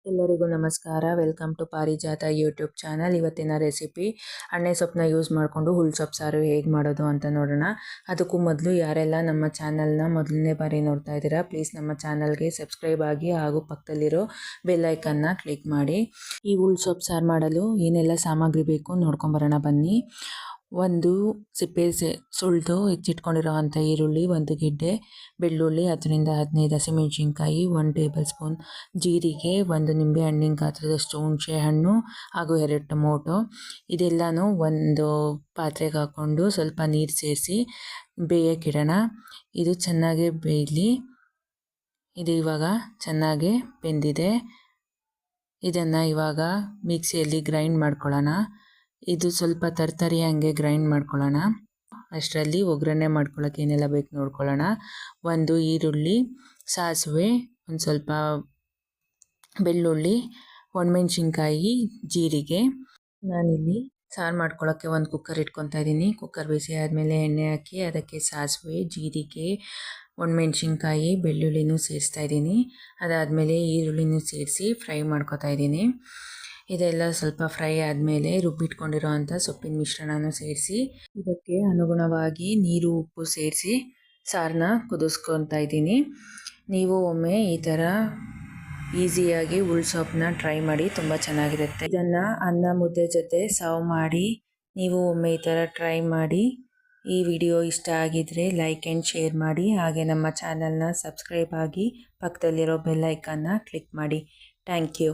ಎಲ್ಲರಿಗೂ ನಮಸ್ಕಾರ. Welcome to ಪಾರಿಜಾತ ಯೂಟ್ಯೂಬ್ ಚಾನಲ್. ಇವತ್ತಿನ ರೆಸಿಪಿ ಅಣ್ಣೆ ಸೊಪ್ಪನ್ನ ಯೂಸ್ ಮಾಡಿಕೊಂಡು ಹುಳ್ಸೊಪ್ಪು ಸಾರು ಹೇಗೆ ಮಾಡೋದು ಅಂತ ನೋಡೋಣ. ಅದಕ್ಕೂ ಮೊದಲು ಯಾರೆಲ್ಲ ನಮ್ಮ ಚಾನಲ್ನ ಮೊದಲನೇ ಬಾರಿ ನೋಡ್ತಾ ಇದ್ದೀರಾ, ಪ್ಲೀಸ್ ನಮ್ಮ ಚಾನಲ್ಗೆ ಸಬ್ಸ್ಕ್ರೈಬ್ ಆಗಿ ಹಾಗೂ ಪಕ್ಕದಲ್ಲಿರೋ ಬೆಲ್ ಐಕನ್ನ ಕ್ಲಿಕ್ ಮಾಡಿ. ಈ ಹುಳ್ಸೊಪ್ಪು ಸಾರು ಮಾಡಲು ಏನೆಲ್ಲ ಸಾಮಗ್ರಿ ಬೇಕು ನೋಡ್ಕೊಂಬರೋಣ ಬನ್ನಿ. ಒಂದು ಸಿಪ್ಪೆ ಸುಲಿದು ಹೆಚ್ಚಿಟ್ಕೊಂಡಿರೋ ಅಂಥ ಈರುಳ್ಳಿ, ಒಂದು ಗೆಡ್ಡೆ ಬೆಳ್ಳುಳ್ಳಿ, 10-15 ಹಸಿಮೆಣಸಿನ್ಕಾಯಿ, 1 ಟೇಬಲ್ ಸ್ಪೂನ್ ಜೀರಿಗೆ, ಒಂದು ನಿಂಬೆ ಹಣ್ಣಿನ ಗಾತ್ರದಷ್ಟು ಹುಣಸೆ ಹಣ್ಣು ಹಾಗೂ 2 ಟೊಮೊಟೊ. ಇದೆಲ್ಲನೂ ಒಂದು ಪಾತ್ರೆಗೆ ಹಾಕ್ಕೊಂಡು ಸ್ವಲ್ಪ ನೀರು ಸೇರಿಸಿ ಬೇಯಕ್ಕಿಡೋಣ. ಇದು ಚೆನ್ನಾಗಿ ಬೇಯಲಿ. ಇದು ಇವಾಗ ಚೆನ್ನಾಗಿ ಬೆಂದಿದೆ. ಇದನ್ನು ಇವಾಗ ಮಿಕ್ಸಿಯಲ್ಲಿ ಗ್ರೈಂಡ್ ಮಾಡ್ಕೊಳ್ಳೋಣ. ಇದು ಸ್ವಲ್ಪ ತರ್ತರಿ ಹಂಗೆ ಗ್ರೈಂಡ್ ಮಾಡ್ಕೊಳ್ಳೋಣ. ಅಷ್ಟರಲ್ಲಿ ಒಗ್ಗರಣೆ ಮಾಡ್ಕೊಳ್ಳೋಕೆ ಏನೆಲ್ಲ ಬೇಕು ನೋಡ್ಕೊಳ್ಳೋಣ. ಒಂದು ಈರುಳ್ಳಿ, ಸಾಸಿವೆ, ಒಂದು ಸ್ವಲ್ಪ ಬೆಳ್ಳುಳ್ಳಿ, ಒಣಮೆಣ್ಸಿನ್ಕಾಯಿ, ಜೀರಿಗೆ. ನಾನಿಲ್ಲಿ ಸಾರು ಮಾಡ್ಕೊಳ್ಳೋಕ್ಕೆ ಒಂದು ಕುಕ್ಕರ್ ಇಟ್ಕೊತಾ ಇದ್ದೀನಿ. ಕುಕ್ಕರ್ ಬಿಸಿ ಆದಮೇಲೆ ಎಣ್ಣೆ ಹಾಕಿ ಅದಕ್ಕೆ ಸಾಸಿವೆ, ಜೀರಿಗೆ, ಒಣಮೆಣ್ಸಿನ್ಕಾಯಿ, ಬೆಳ್ಳುಳ್ಳಿನೂ ಸೇರಿಸ್ತಾ ಇದ್ದೀನಿ. ಅದಾದಮೇಲೆ ಈರುಳ್ಳಿನೂ ಸೇರಿಸಿ ಫ್ರೈ ಮಾಡ್ಕೊತಾ ಇದ್ದೀನಿ. ಇದೆಲ್ಲ ಸ್ವಲ್ಪ ಫ್ರೈ ಆದಮೇಲೆ ರುಬ್ಬಿಟ್ಕೊಂಡಿರೋ ಅಂಥ ಸೊಪ್ಪಿನ ಮಿಶ್ರಣನೂ ಸೇರಿಸಿ ಇದಕ್ಕೆ ಅನುಗುಣವಾಗಿ ನೀರು, ಉಪ್ಪು ಸೇರಿಸಿ ಸಾರನ್ನ ಕುದಿಸ್ಕೊತಾ ಇದ್ದೀನಿ. ನೀವು ಒಮ್ಮೆ ಈ ಥರ ಈಸಿಯಾಗಿ ಹುಳ್ಸೊಪ್ಪನ್ನ ಟ್ರೈ ಮಾಡಿ, ತುಂಬ ಚೆನ್ನಾಗಿರುತ್ತೆ. ಇದನ್ನು ಅನ್ನ ಮುದ್ದೆ ಜೊತೆ ಸರ್ವ್ ಮಾಡಿ ನೀವು ಒಮ್ಮೆ ಈ ಥರ ಟ್ರೈ ಮಾಡಿ. ಈ ವಿಡಿಯೋ ಇಷ್ಟ ಆಗಿದ್ದರೆ ಲೈಕ್ ಆ್ಯಂಡ್ ಶೇರ್ ಮಾಡಿ. ಹಾಗೆ ನಮ್ಮ ಚಾನಲ್ನ ಸಬ್ಸ್ಕ್ರೈಬ್ ಆಗಿ ಪಕ್ಕದಲ್ಲಿರೋ ಬೆಲ್ ಐಕನ್ನ ಕ್ಲಿಕ್ ಮಾಡಿ. Thank you.